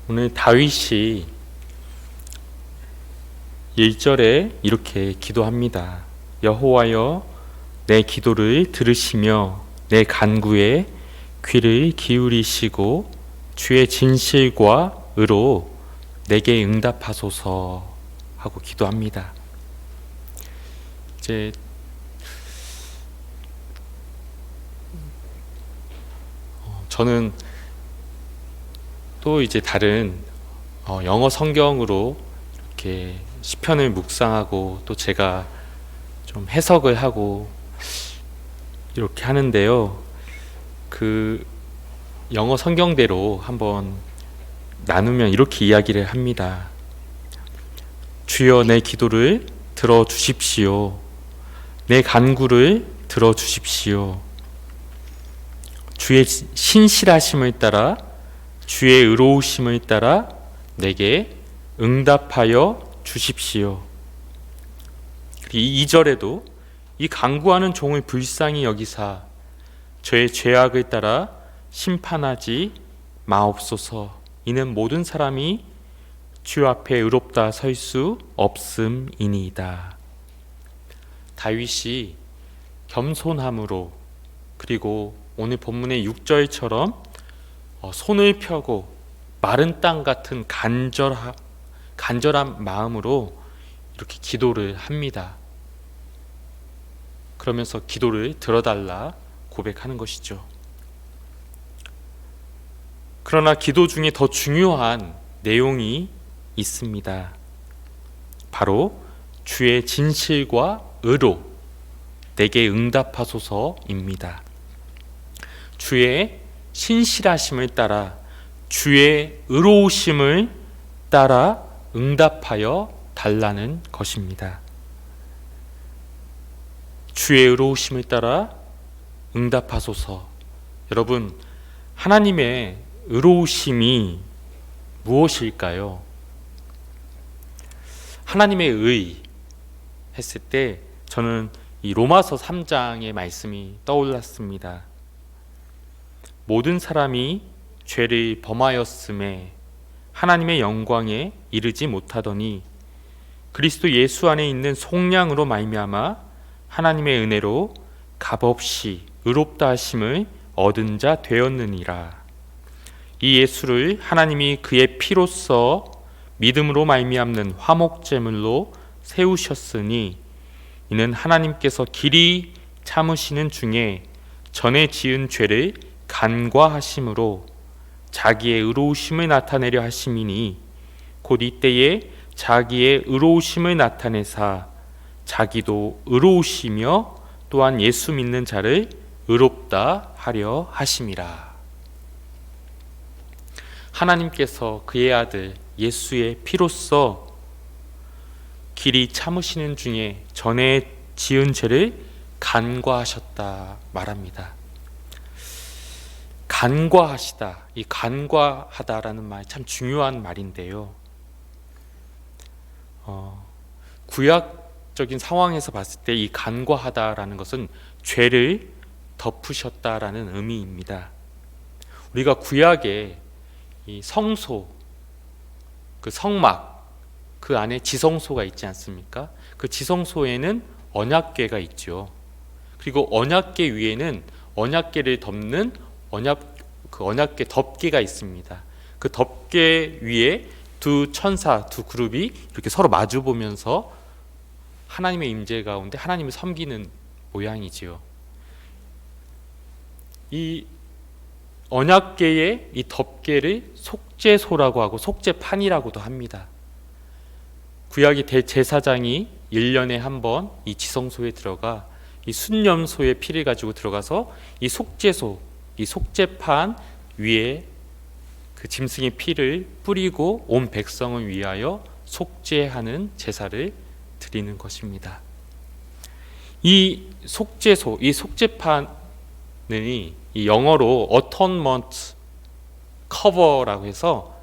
오늘 다윗이 1절에 이렇게 기도합니다. 여호와여, 내 기도를 들으시며 내 간구에 귀를 기울이시고 주의 진실과 의로 내게 응답하소서 하고 기도합니다. 이제 저는 또 이제 다른 영어 성경으로 이렇게 시편을 묵상하고 또 제가 좀 해석을 하고 이렇게 하는데요. 그 영어 성경대로 한번 나누면 이렇게 이야기를 합니다. 주여, 내 기도를 들어주십시오. 내 간구를 들어주십시오. 주의 신실하심을 따라, 주의 의로우심을 따라 내게 응답하여 주십시오. 2절에도 이 간구하는 종을 불쌍히 여기사 저의 죄악을 따라 심판하지 마옵소서. 이는 모든 사람이 주 앞에 의롭다 설 수 없음이니이다. 다윗이 겸손함으로, 그리고 오늘 본문의 6절처럼 손을 펴고 마른 땅 같은 간절한 마음으로 이렇게 기도를 합니다. 그러면서 기도를 들어달라 고백하는 것이죠. 그러나 기도 중에 더 중요한 내용이 있습니다. 바로 주의 진실과 의로 내게 응답하소서입니다. 주의 신실하심을 따라, 주의 의로우심을 따라 응답하여 달라는 것입니다. 주의 의로우심을 따라 응답하소서. 여러분, 하나님의 의로우심이 무엇일까요? 하나님의 의 했을 때 저는 이 로마서 3장의 말씀이 떠올랐습니다. 모든 사람이 죄를 범하였음에 하나님의 영광에 이르지 못하더니 그리스도 예수 안에 있는 속량으로 말미암아 하나님의 은혜로 값없이 의롭다 하심을 얻은 자 되었느니라. 이 예수를 하나님이 그의 피로써 믿음으로 말미암는 화목제물로 세우셨으니 이는 하나님께서 길이 참으시는 중에 전에 지은 죄를 간과하심으로 자기의 의로우심을 나타내려 하심이니 곧 이때에 자기의 의로우심을 나타내사 자기도 의로우시며 또한 예수 믿는 자를 의롭다 하려 하심이라. 하나님께서 그의 아들 예수의 피로써 길이 참으시는 중에 전에 지은 죄를 간과하셨다 말합니다. 간과하시다, 이 간과하다라는 말 참 중요한 말인데요. 구약적인 상황에서 봤을 때 이 간과하다라는 것은 죄를 덮으셨다라는 의미입니다. 우리가 구약에 이 성소, 그 성막, 그 안에 지성소가 있지 않습니까? 그 지성소에는 언약궤가 있죠. 그리고 언약궤 위에는 언약궤를 덮는 언약궤 덮개가 있습니다. 그 덮개 위에 두 천사, 두 그룹이 이렇게 서로 마주 보면서 하나님의 임재 가운데 하나님을 섬기는 모양이지요. 이 언약궤의 이 덮개를 속죄소라고 하고 속죄판이라고도 합니다. 구약의 대제사장이 1년에 한 번 이 지성소에 들어가 이 순염소의 피를 가지고 들어가서 이 속죄소, 이 속죄판 위에 그 짐승의 피를 뿌리고 온 백성을 위하여 속죄하는 제사를 드리는 것입니다. 이 속죄소, 이 속죄판이 이 영어로 atonement cover라고 해서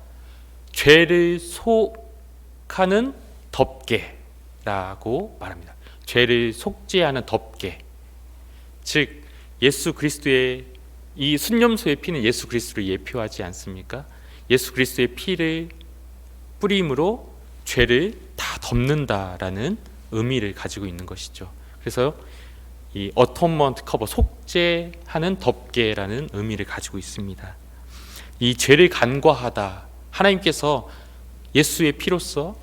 죄를 속하는 덮개라고 말합니다. 죄를 속죄하는 덮개. 즉 예수 그리스도의 이 순념소의 피는 예수 그리스도를 예표하지 않습니까? 예수 그리스도의 피를 뿌림으로 죄를 다 덮는다라는 의미를 가지고 있는 것이죠. 그래서 이 어톤먼트 커버, 속죄하는 덮개라는 의미를 가지고 있습니다. 이 죄를 간과하다, 하나님께서 예수의 피로써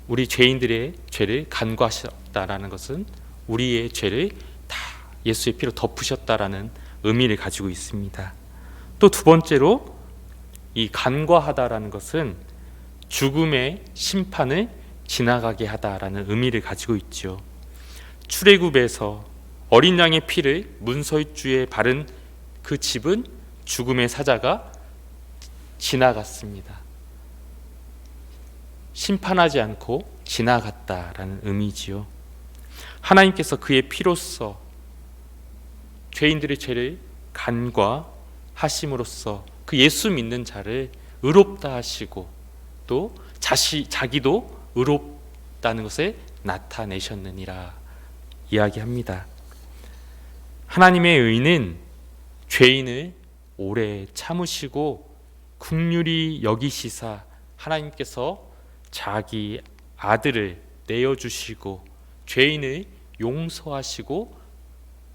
우리 죄인들의 죄를 간과하셨다라는 것은 우리의 죄를 다 예수의 피로 덮으셨다라는 의미를 가지고 있습니다. 또 두 번째로 이 간과하다라는 것은 죽음의 심판을 지나가게 하다라는 의미를 가지고 있죠. 출애굽에서 어린 양의 피를 문설주에 바른 그 집은 죽음의 사자가 지나갔습니다. 심판하지 않고 지나갔다라는 의미지요. 하나님께서 그의 피로써 죄인들의 죄를 간과하심으로써 그 예수 믿는 자를 의롭다 하시고 또 자기도 의롭다는 것을 나타내셨느니라 이야기합니다. 하나님의 의는 죄인을 오래 참으시고 긍휼히 여기시사 하나님께서 자기 아들을 내어주시고 죄인을 용서하시고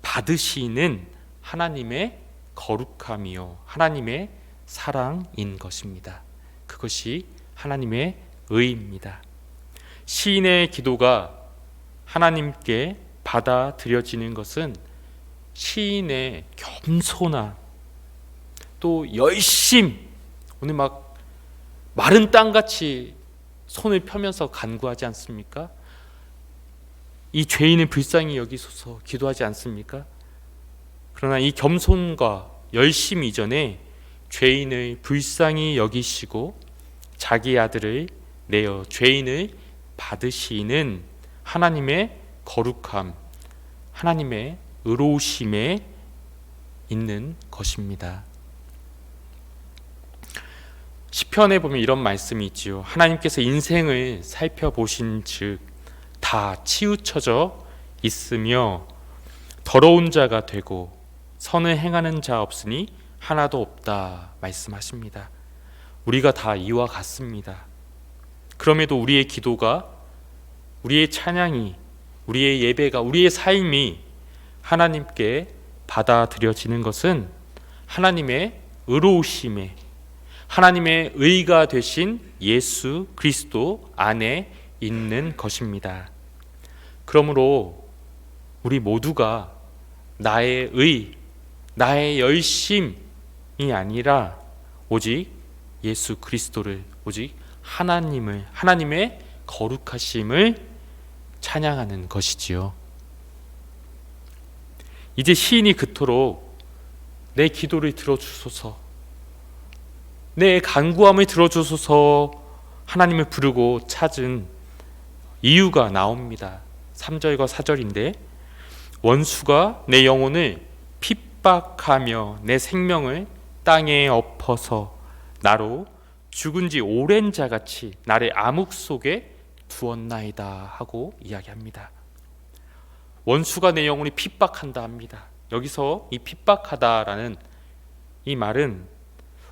받으시는 하나님의 거룩함이요 하나님의 사랑인 것입니다. 그것이 하나님의 의입니다. 시인의 기도가 하나님께 받아들여지는 것은 시인의 겸손함 또 열심, 오늘 막 마른 땅같이 손을 펴면서 간구하지 않습니까? 이 죄인을 불쌍히 여기소서 기도하지 않습니까? 그러나 이 겸손과 열심 이전에 죄인을 불쌍히 여기시고 자기 아들을 내어 죄인을 받으시는 하나님의 거룩함, 하나님의 의로우심에 있는 것입니다. 시편에 보면 이런 말씀이 있지요. 하나님께서 인생을 살펴보신즉 다 치우쳐져 있으며 더러운 자가 되고 선을 행하는 자 없으니 하나도 없다 말씀하십니다. 우리가 다 이와 같습니다. 그럼에도 우리의 기도가, 우리의 찬양이, 우리의 예배가, 우리의 삶이 하나님께 받아들여지는 것은 하나님의 의로우심에, 하나님의 의가 되신 예수 그리스도 안에 있는 것입니다. 그러므로 우리 모두가 나의 의, 나의 열심이 아니라 오직 예수 그리스도를, 오직 하나님의 거룩하심을 찬양하는 것이지요. 이제 시인이 그토록 내 기도를 들어주소서, 내 간구함을 들어주소서 하나님을 부르고 찾은 이유가 나옵니다. 3절과 4절인데 원수가 내 영혼을 핍박하며 내 생명을 땅에 엎어서 나로 죽은 지 오랜 자같이 나를 암흑 속에 두었나이다 하고 이야기합니다. 원수가 내 영혼을 핍박한다 합니다. 여기서 이 핍박하다라는 이 말은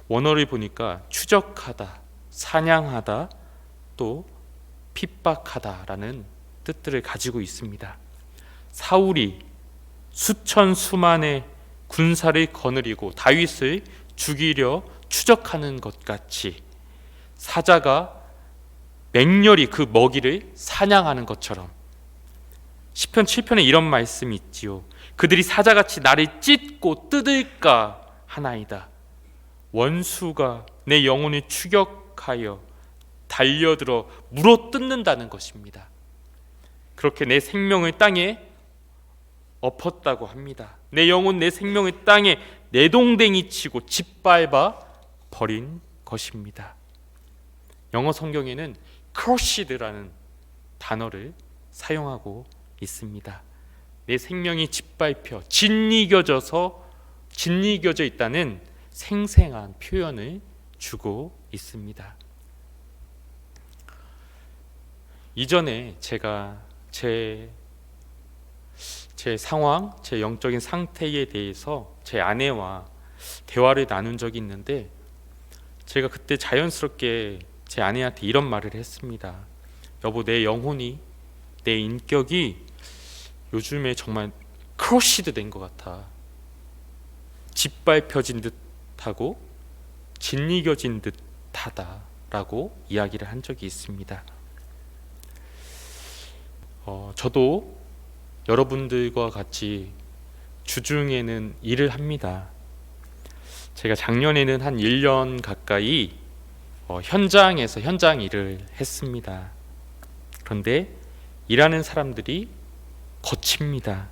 원어를 보니까 추적하다, 사냥하다, 또 핍박하다라는 뜻들을 가지고 있습니다. 사울이 수천 수만의 군사를 거느리고 다윗을 죽이려 추적하는 것 같이 사자가 맹렬히 그 먹이를 사냥하는 것처럼 시편 7편에 이런 말씀이 있지요. 그들이 사자같이 나를 찢고 뜯을까 하나이다. 원수가 내 영혼을 추격하여 달려들어 물어뜯는다는 것입니다. 그렇게 내 생명을 땅에 엎었다고 합니다. 내 영혼, 내 생명을 땅에 내동댕이 치고 짓밟아 버린 것입니다. 영어 성경에는 crushed라는 단어를 사용하고 있습니다. 내 생명이 짓밟혀 짓이겨져 있다는 생생한 표현을 주고 있습니다. 이전에 제가 제 상황, 제 영적인 상태에 대해서 제 아내와 대화를 나눈 적이 있는데 제가 그때 자연스럽게 제 아내한테 이런 말을 했습니다. 여보, 내 영혼이, 내 인격이 요즘에 정말 크러쉬드 된 것 같아. 짓밟혀진 듯하고 짓이겨진 듯하다라고 이야기를 한 적이 있습니다. 저도 여러분들과 같이 주중에는 일을 합니다. 제가 작년에는 한 1년 가까이 현장에서 현장 일을 했습니다. 그런데 일하는 사람들이 거칩니다.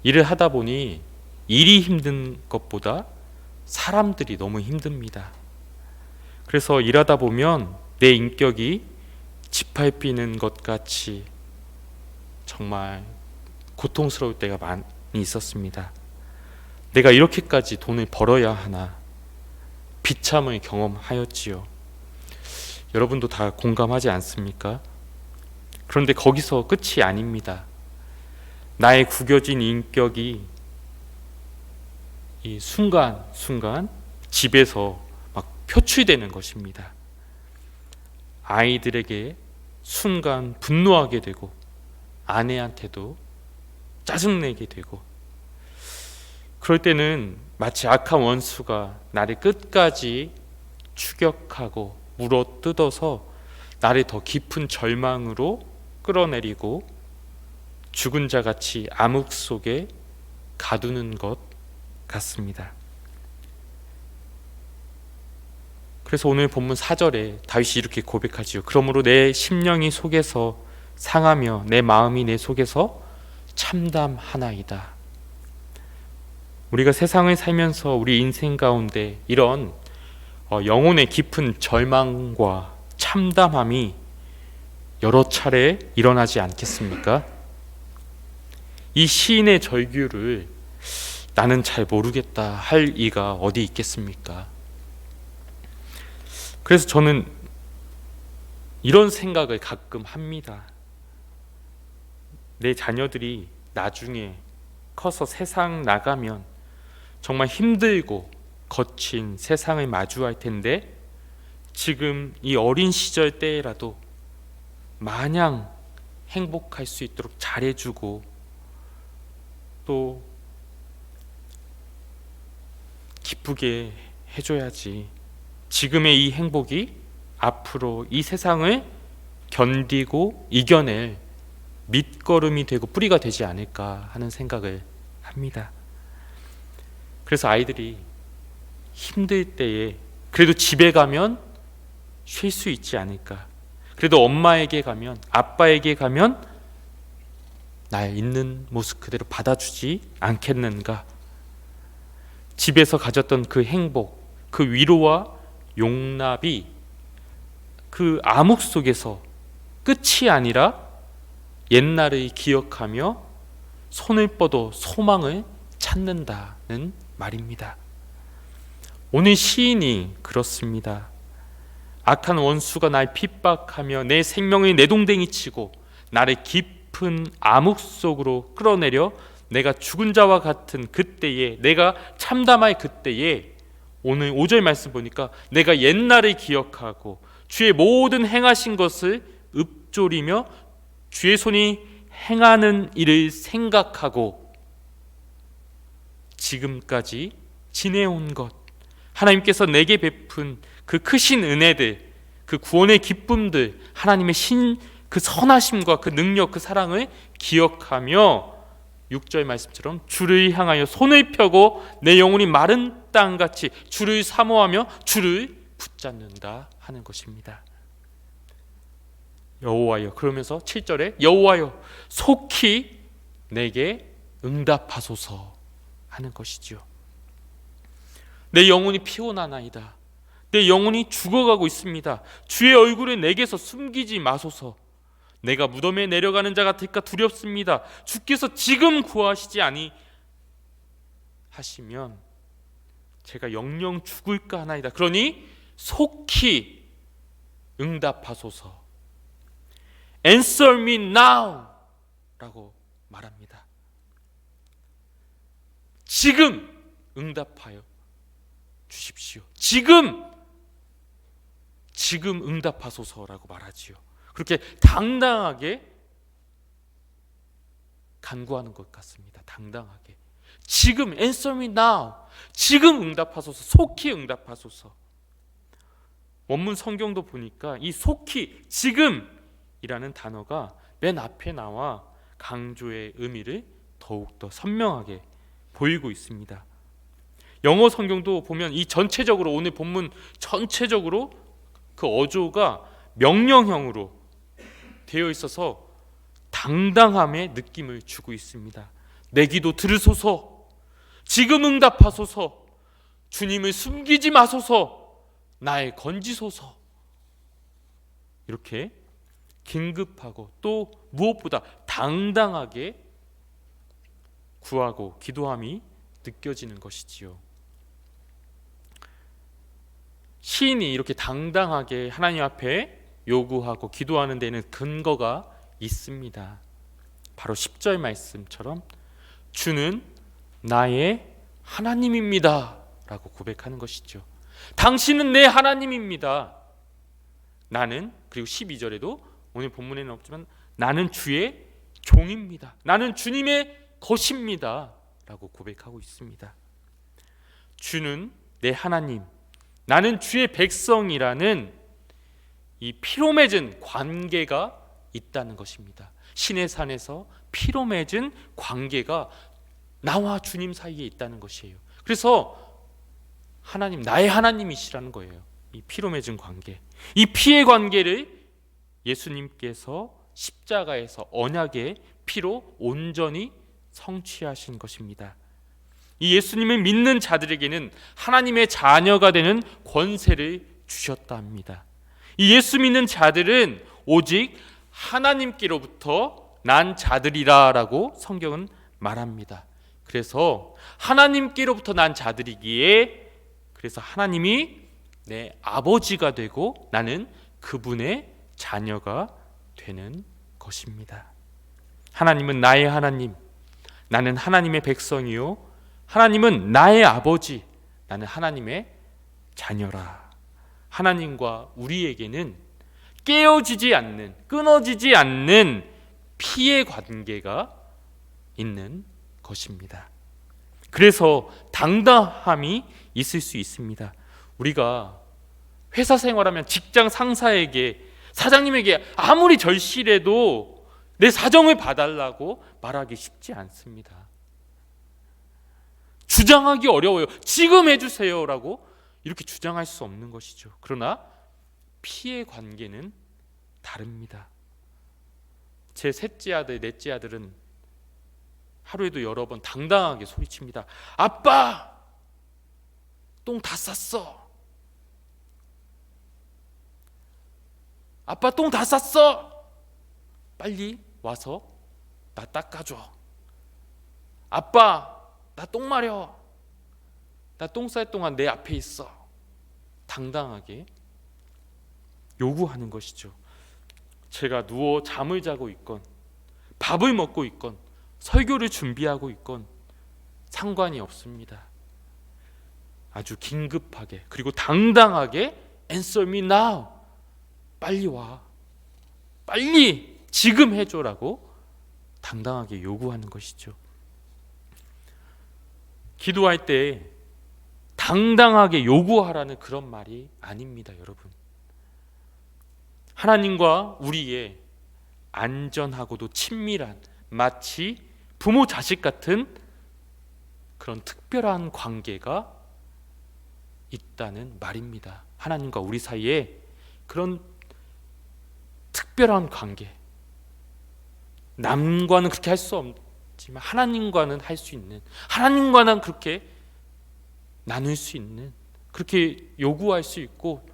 일을 하다 보니 일이 힘든 것보다 사람들이 너무 힘듭니다. 그래서 일하다 보면 내 인격이 짓밟히는 것 같이 정말 고통스러울 때가 많이 있었습니다. 내가 이렇게까지 돈을 벌어야 하나 비참을 경험하였지요. 여러분도 다 공감하지 않습니까? 그런데 거기서 끝이 아닙니다. 나의 구겨진 인격이 이 순간순간 집에서 막 표출되는 것입니다. 아이들에게 순간 분노하게 되고 아내한테도 짜증내게 되고, 그럴 때는 마치 악한 원수가 나를 끝까지 추격하고 물어뜯어서 나를 더 깊은 절망으로 끌어내리고 죽은 자같이 암흑 속에 가두는 것 같습니다. 그래서 오늘 본문 4절에 다윗이 이렇게 고백하지요. 그러므로 내 심령이 속에서 상하며 내 마음이 내 속에서 참담하나이다. 우리가 세상을 살면서 우리 인생 가운데 이런 영혼의 깊은 절망과 참담함이 여러 차례 일어나지 않겠습니까? 이 시인의 절규를 나는 잘 모르겠다 할 이가 어디 있겠습니까? 그래서 저는 이런 생각을 가끔 합니다. 내 자녀들이 나중에 커서 세상 나가면 정말 힘들고 거친 세상을 마주할 텐데 지금 이 어린 시절 때라도 마냥 행복할 수 있도록 잘해주고 또 기쁘게 해줘야지. 지금의 이 행복이 앞으로 이 세상을 견디고 이겨낼 밑거름이 되고 뿌리가 되지 않을까 하는 생각을 합니다. 그래서 아이들이 힘들 때에 그래도 집에 가면 쉴 수 있지 않을까, 그래도 엄마에게 가면 아빠에게 가면 나의 있는 모습 그대로 받아주지 않겠는가. 집에서 가졌던 그 행복, 그 위로와 용납이 그 암흑 속에서 끝이 아니라 옛날을 기억하며 손을 뻗어 소망을 찾는다는 말입니다. 오늘 시인이 그렇습니다. 악한 원수가 날 핍박하며 내 생명을 내동댕이 치고 나를 깊은 암흑 속으로 끌어내려 내가 죽은 자와 같은 그때에, 내가 참담할 그때에, 오늘 5절 말씀 보니까 내가 옛날을 기억하고 주의 모든 행하신 것을 읊조리며 주의 손이 행하는 일을 생각하고 지금까지 지내온 것, 하나님께서 내게 베푼 그 크신 은혜들, 그 구원의 기쁨들, 하나님의 그 선하심과 그 능력, 그 사랑을 기억하며 6절 말씀처럼 주를 향하여 손을 펴고 내 영혼이 마른 땅같이 주를 사모하며 주를 붙잡는다 하는 것입니다. 여호와여, 그러면서 7절에 여호와여 속히 내게 응답하소서 하는 것이지요. 내 영혼이 피곤하나이다. 내 영혼이 죽어가고 있습니다. 주의 얼굴을 내게서 숨기지 마소서. 내가 무덤에 내려가는 자 같을까 두렵습니다. 주께서 지금 구하시지 아니하시면 제가 영영 죽을까 하나이다. 그러니 속히 응답하소서. Answer me now 라고 말합니다. 지금 응답하여 주십시오. 지금 응답하소서라고 말하지요. 그렇게 당당하게 간구하는 것 같습니다. 당당하게. 지금 answer me now. 지금 응답하소서. 속히 응답하소서. 원문 성경도 보니까 이 속히, 지금이라는 단어가 맨 앞에 나와 강조의 의미를 더욱더 선명하게 보이고 있습니다. 영어 성경도 보면 이 전체적으로, 오늘 본문 전체적으로 그 어조가 명령형으로 되어 있어서 당당함의 느낌을 주고 있습니다. 내 기도 들으소서. 지금 응답하소서. 주님을 숨기지 마소서. 나의 건지소서. 이렇게 긴급하고 또 무엇보다 당당하게 구하고 기도함이 느껴지는 것이지요. 시인이 이렇게 당당하게 하나님 앞에 요구하고 기도하는 데는 근거가 있습니다. 바로 10절 말씀처럼 주는 나의 하나님입니다 라고 고백하는 것이죠. 당신은 내 하나님입니다. 나는, 그리고 12절에도 오늘 본문에는 없지만 나는 주의 종입니다. 나는 주님의 것입니다 라고 고백하고 있습니다. 주는 내 하나님, 나는 주의 백성이라는 이 피로 맺은 관계가 있다는 것입니다. 신의 산에서 피로 맺은 관계가 나와 주님 사이에 있다는 것이에요. 그래서 하나님, 나의 하나님이시라는 거예요. 이 피로 맺은 관계, 이 피의 관계를 예수님께서 십자가에서 언약의 피로 온전히 성취하신 것입니다. 이 예수님을 믿는 자들에게는 하나님의 자녀가 되는 권세를 주셨다 합니다. 이 예수 믿는 자들은 오직 하나님께로부터 난 자들이라 라고 성경은 말합니다. 그래서 하나님께로부터 난 자들이기에, 그래서 하나님이 내 아버지가 되고 나는 그분의 자녀가 되는 것입니다. 하나님은 나의 하나님, 나는 하나님의 백성이요, 하나님은 나의 아버지, 나는 하나님의 자녀라. 하나님과 우리에게는 깨어지지 않는, 끊어지지 않는 피의 관계가 있는 것입니다. 그래서 당당함이 있을 수 있습니다. 우리가 회사 생활하면 직장 상사에게, 사장님에게 아무리 절실해도 내 사정을 봐달라고 말하기 쉽지 않습니다. 주장하기 어려워요. 지금 해주세요라고 이렇게 주장할 수 없는 것이죠. 그러나 피의 관계는 다릅니다. 제 셋째 아들, 넷째 아들은 하루에도 여러 번 당당하게 소리칩니다. 아빠! 똥 다 쌌어. 아빠 똥 다 쌌어. 빨리 와서 나 닦아줘. 아빠, 나 똥 마려. 나 똥 쌀 동안 내 앞에 있어. 당당하게 요구하는 것이죠. 제가 누워 잠을 자고 있건 밥을 먹고 있건 설교를 준비하고 있건 상관이 없습니다. 아주 긴급하게, 그리고 당당하게 answer me now. 빨리 와. 빨리 지금 해줘라고 당당하게 요구하는 것이죠. 기도할 때 당당하게 요구하라는 그런 말이 아닙니다, 여러분. 하나님과 우리의 안전하고도 친밀한, 마치 부모 자식 같은 그런 특별한 관계가 있다는 말입니다. 하나님과 우리 사이에 그런 특별한 관계, 남과는 그렇게 할 수 없지만 하나님과는 할 수 있는, 하나님과는 그렇게 나눌 수 있는, 그렇게 요구할 수 있고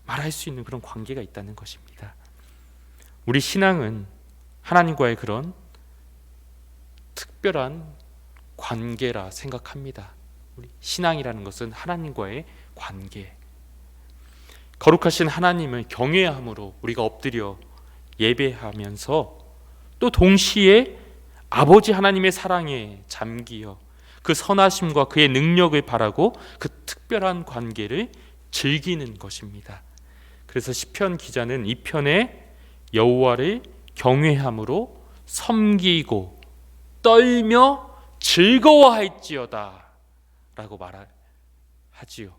말할 수 있는 그런 관계가 있다는 것입니다. 우리 신앙은 하나님과의 그런 특별한 관계라 생각합니다. 우리 신앙이라는 것은 하나님과의 관계, 거룩하신 하나님을 경외함으로 우리가 엎드려 예배하면서 또 동시에 아버지 하나님의 사랑에 잠기어 그 선하심과 그의 능력을 바라고 그 특별한 관계를 즐기는 것입니다. 그래서 시편 기자는 이 편에 여호와를 경외함으로 섬기고 떨며 즐거워할지어다 라고 말하지요.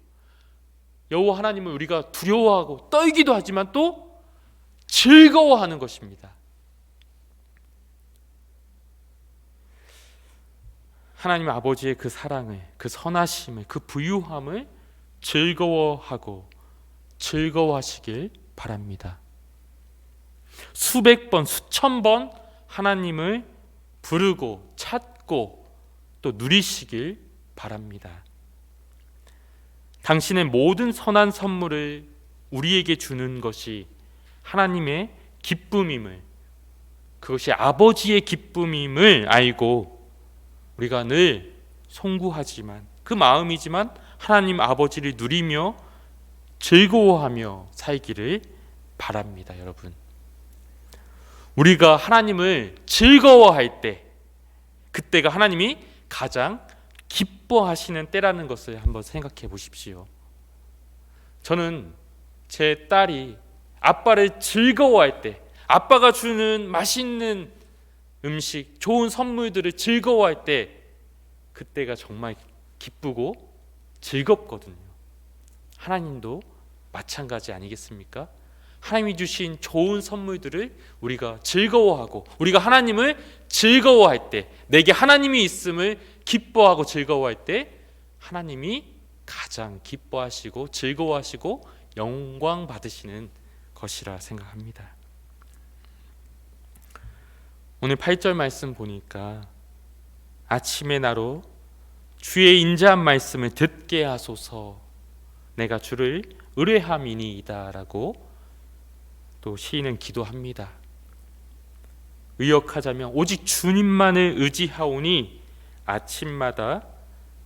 여호와 하나님을 우리가 두려워하고 떨기도 하지만 또 즐거워하는 것입니다. 하나님 아버지의 그 사랑을, 그 선하심을, 그 부유함을 즐거워하고 즐거워하시길 바랍니다. 수백 번, 수천 번 하나님을 부르고 찾고 또 누리시길 바랍니다. 당신의 모든 선한 선물을 우리에게 주는 것이 하나님의 기쁨임을, 그것이 아버지의 기쁨임을 알고 우리가 늘 송구하지만, 그 마음이지만 하나님 아버지를 누리며 즐거워하며 살기를 바랍니다. 여러분, 우리가 하나님을 즐거워할 때, 그때가 하나님이 가장 기뻐하시는 때라는 것을 한번 생각해 보십시오. 저는 제 딸이 아빠를 즐거워할 때, 아빠가 주는 맛있는 음식, 좋은 선물들을 즐거워할 때, 그때가 정말 기쁘고 즐겁거든요. 하나님도 마찬가지 아니겠습니까? 하나님이 주신 좋은 선물들을 우리가 즐거워하고, 우리가 하나님을 즐거워할 때, 내게 하나님이 있음을 기뻐하고 즐거워할 때 하나님이 가장 기뻐하시고 즐거워하시고 영광 받으시는 것이라 생각합니다. 오늘 8절 말씀 보니까 아침에 나로 주의 인자한 말씀을 듣게 하소서, 내가 주를 의뢰함이니이다 라고 또 시인은 기도합니다. 의역하자면 오직 주님만을 의지하오니 아침마다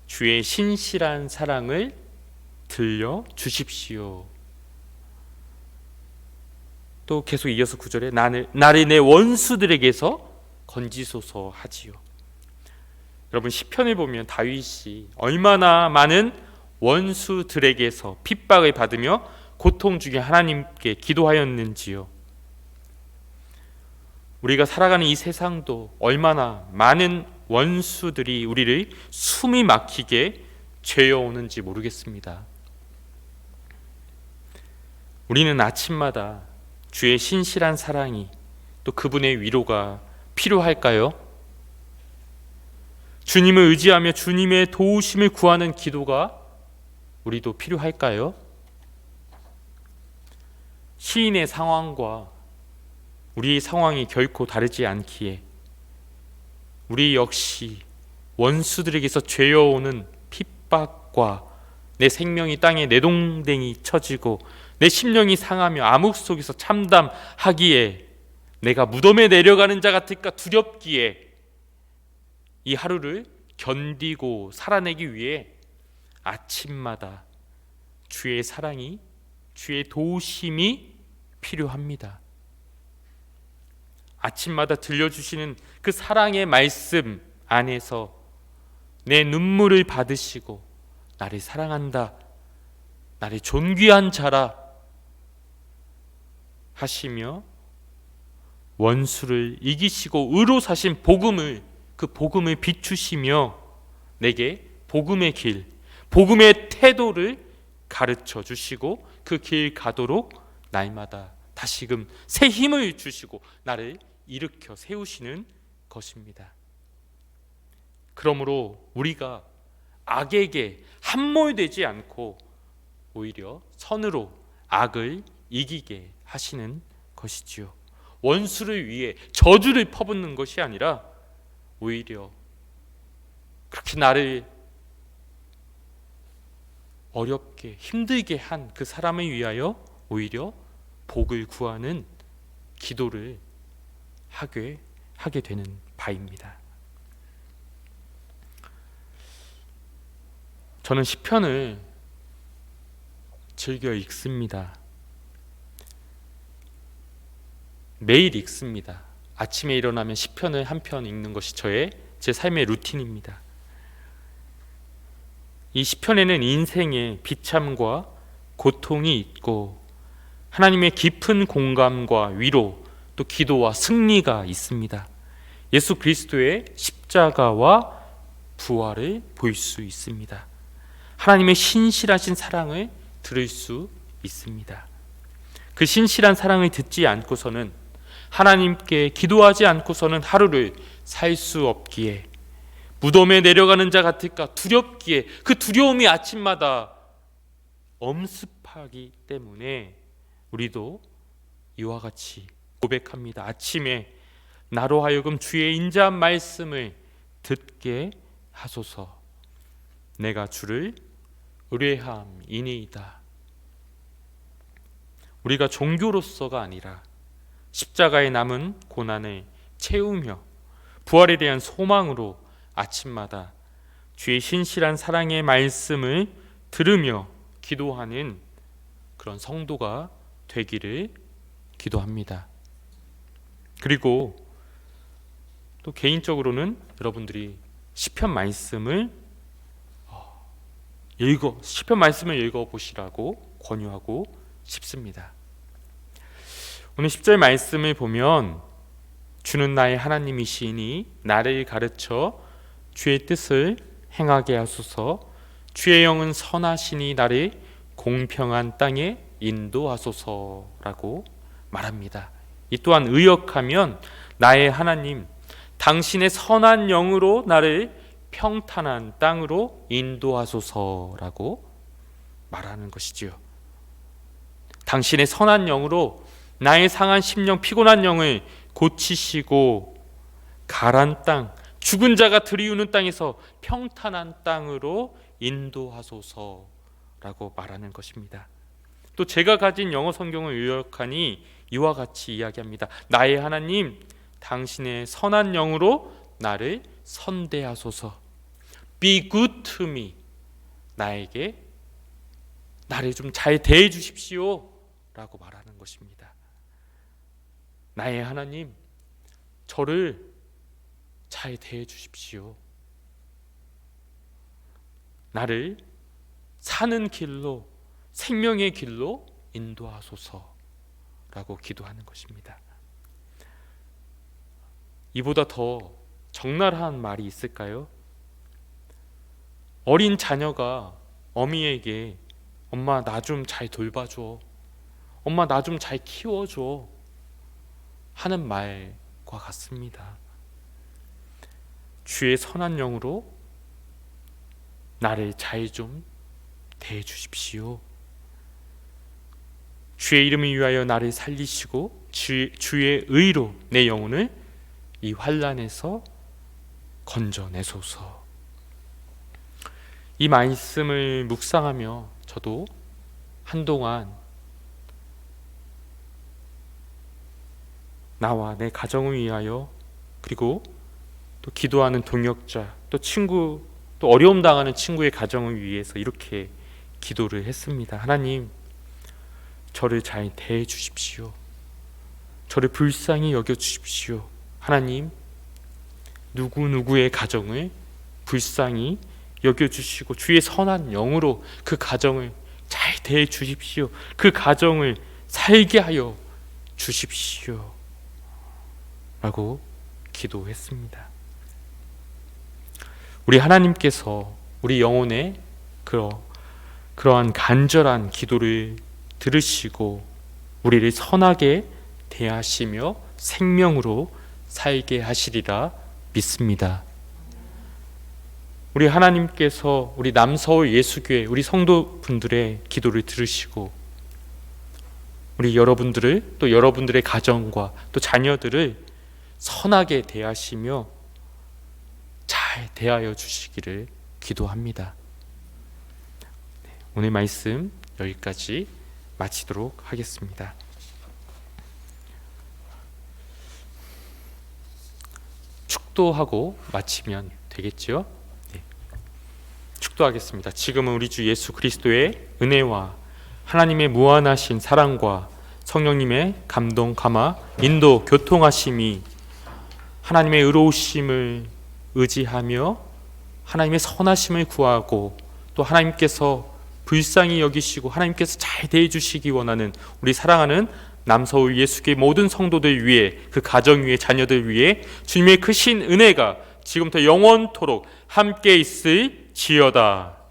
주의 신실한 사랑을 들려 주십시오. 또 계속 이어서 9절에 나를 내 원수들에게서 건지소서 하지요. 여러분, 시편을 보면 다윗이 얼마나 많은 원수들에게서 핍박을 받으며 고통 중에 하나님께 기도하였는지요. 우리가 살아가는 이 세상도 얼마나 많은 원수들이 우리를 숨이 막히게 죄어오는지 모르겠습니다. 우리는 아침마다 주의 신실한 사랑이, 또 그분의 위로가 필요할까요? 주님을 의지하며 주님의 도우심을 구하는 기도가 우리도 필요할까요? 시인의 상황과 우리의 상황이 결코 다르지 않기에 우리 역시 원수들에게서 죄어오는 핍박과 내 생명이 땅에 내동댕이 쳐지고 내 심령이 상하며 암흑 속에서 참담하기에 내가 무덤에 내려가는 자 같을까 두렵기에 이 하루를 견디고 살아내기 위해 아침마다 주의 사랑이, 주의 도우심이 필요합니다. 아침마다 들려주시는 그 사랑의 말씀 안에서 내 눈물을 받으시고 나를 사랑한다, 나를 존귀한 자라 하시며 원수를 이기시고 의로 사신 복음을, 그 복음을 비추시며 내게 복음의 길, 복음의 태도를 가르쳐 주시고 그 길 가도록 날마다 다시금 새 힘을 주시고 나를 일으켜 세우시는 것입니다. 그러므로 우리가 악에게 함몰되지 않고 오히려 선으로 악을 이기게 하시는 것이지요. 원수를 위해 저주를 퍼붓는 것이 아니라 오히려 그렇게 나를 어렵게 힘들게 한 그 사람을 위하여 오히려 복을 구하는 기도를 하게 되는 바입니다. 저는 시편을 즐겨 읽습니다. 매일 읽습니다. 아침에 일어나면 시편을 한 편 읽는 것이 제 삶의 루틴입니다. 이 시편에는 인생의 비참과 고통이 있고 하나님의 깊은 공감과 위로, 또 기도와 승리가 있습니다. 예수 그리스도의 십자가와 부활을 볼 수 있습니다. 하나님의 신실하신 사랑을 들을 수 있습니다. 그 신실한 사랑을 듣지 않고서는, 하나님께 기도하지 않고서는 하루를 살 수 없기에, 무덤에 내려가는 자 같을까 두렵기에, 그 두려움이 아침마다 엄습하기 때문에 우리도 이와 같이 고백합니다. 아침에 나로 하여금 주의 인자한 말씀을 듣게 하소서. 내가 주를 의뢰함이니이다. 우리가 종교로서가 아니라 십자가에 남은 고난을 채우며 부활에 대한 소망으로 아침마다 주의 신실한 사랑의 말씀을 들으며 기도하는 그런 성도가 되기를 기도합니다. 그리고 또 개인적으로는 여러분들이 시편 말씀을 읽어보시라고 권유하고 싶습니다. 오늘 10절 말씀을 보면, 주는 나의 하나님이시니 나를 가르쳐 주의 뜻을 행하게 하소서. 주의 영은 선하시니 나를 공평한 땅에 인도하소서라고 말합니다. 이 또한 의역하면, 나의 하나님, 당신의 선한 영으로 나를 평탄한 땅으로 인도하소서라고 말하는 것이지요. 당신의 선한 영으로 나의 상한 심령, 피곤한 영을 고치시고 가란 땅, 죽은 자가 들이우는 땅에서 평탄한 땅으로 인도하소서라고 말하는 것입니다. 또 제가 가진 영어 성경을 요약하니 이와 같이 이야기합니다. 나의 하나님, 당신의 선한 영으로 나를 선대하소서. Be good to me. 나에게 나를 좀 잘 대해 주십시오 라고 말하는 것입니다. 나의 하나님, 저를 잘 대해 주십시오. 나를 사는 길로, 생명의 길로 인도하소서 라고 기도하는 것입니다. 이보다 더 적나라한 말이 있을까요? 어린 자녀가 어미에게 엄마 나 좀 잘 돌봐줘, 엄마 나 좀 잘 키워줘 하는 말과 같습니다. 주의 선한 영으로 나를 잘 좀 대해 주십시오. 주의 이름을 위하여 나를 살리시고 주의 의로 내 영혼을 이 환난에서 건져내소서. 이 말씀을 묵상하며 저도 한동안 나와 내 가정을 위하여, 그리고 또 기도하는 동역자, 또 친구, 또 어려움 당하는 친구의 가정을 위해서 이렇게 기도를 했습니다. 하나님, 저를 잘 대해 주십시오. 저를 불쌍히 여겨 주십시오. 하나님, 누구누구의 가정을 불쌍히 여겨 주시고 주의 선한 영으로 그 가정을 잘 대해 주십시오. 그 가정을 살게 하여 주십시오 라고 기도했습니다. 우리 하나님께서 우리 영혼의 그러한 간절한 기도를 들으시고 우리를 선하게 대하시며 생명으로 살게 하시리라 믿습니다. 우리 하나님께서 우리 남서울 예수교회 우리 성도분들의 기도를 들으시고 우리 여러분들을, 또 여러분들의 가정과 또 자녀들을 선하게 대하시며 잘 대하여 주시기를 기도합니다. 오늘 말씀 여기까지 마치도록 하겠습니다. 축도하고 마치면 되겠죠? 네. 축도하겠습니다. 지금은 우리 주 예수 그리스도의 은혜와 하나님의 무한하신 사랑과 성령님의 감동, 감화, 인도, 교통하심이 하나님의 의로우심을 의지하며 하나님의 선하심을 구하고 또 하나님께서 불쌍히 여기시고 하나님께서 잘 대해주시기 원하는 우리 사랑하는 남서울 예수교회 모든 성도들 위해, 그 가정 위에, 자녀들 위해 주님의 크신 은혜가 지금부터 영원토록 함께 있을지어다.